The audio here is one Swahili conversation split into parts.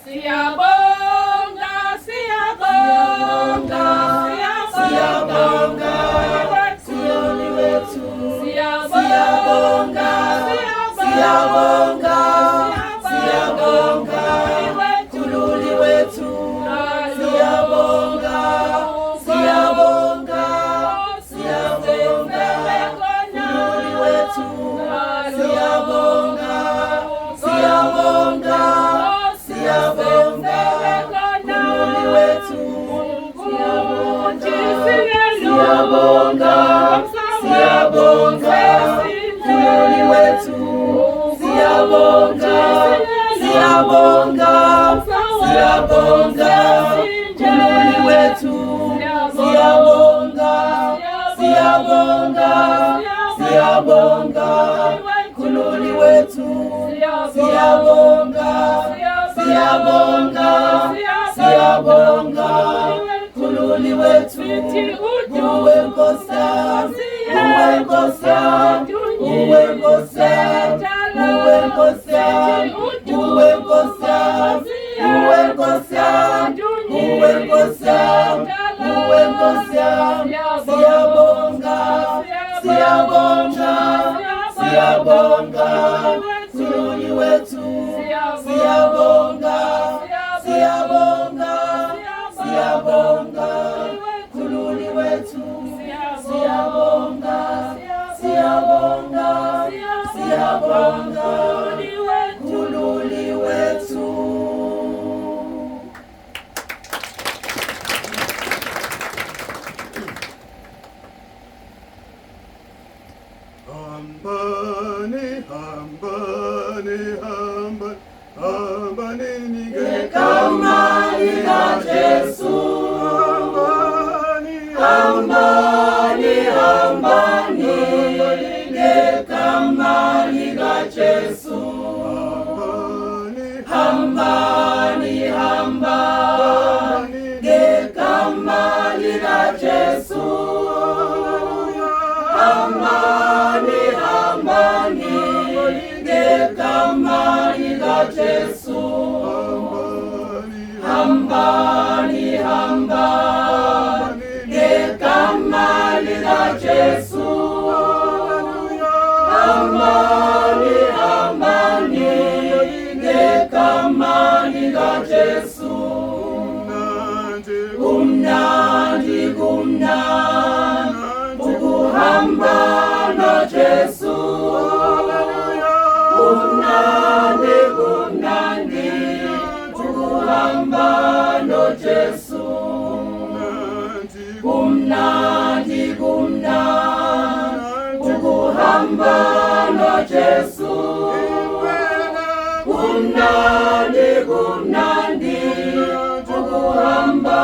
Siyabonga, siyabonga, siyabonga, Kululi wetu. Siyabonga, siyabonga, siyabonga, Kululi wetu. Siyabonga, siyabonga, siyabonga, Kululi wetu. Siyabonga, siyabonga, siyabonga, Kululi wetu. Siyabonga, siyabonga, Kululi wetu. Siyabonga, siyabonga, siyabonga, Kululi wetu. Siyabonga, siyabonga, siyabonga, Kululi wetu. Siyabonga, siyabonga, siyabonga, Kululi wetu. Uwe Nkosi, uwe Nkosi, uwe Nkosi, uwe Nkosi, uwe Nkosi, uwe Nkosi, uwe Nkosi, uwe Nkosi. Siyabonga, siyabonga, siyabonga, Kululi wetu. Siyabonga, siyabonga, siyabonga, Kululi wetu. Siyabonga, siyabonga, siyabonga, Kululi wetu. Hambani, hambani, hambani, hambani, nige kama ila Yesu. Hambani, hambani, nige kama ila Yesu. Hambani, hambani, nige kama ila Yesu. Hambani, hambani, nige kama ila Yesu. Hambani, hambani, nige kama ila Yesu. Hambani, hambani, nige kama ila Yesu. Gumnandi, gumnandi, ukuhamba no Yesu. Gumnandi, gumnandi, ukuhamba no Yesu. Gumnandi, gumnandi, ukuhamba no Yesu. Gumnandi, gumnandi, ukuhamba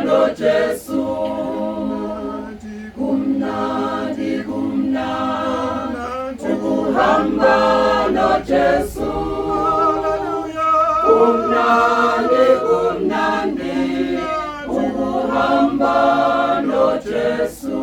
no Yesu. Gumnandi, gumnandi, ukuhamba no Yesu. Gumnandi, gumnandi, ukuhamba no Yesu.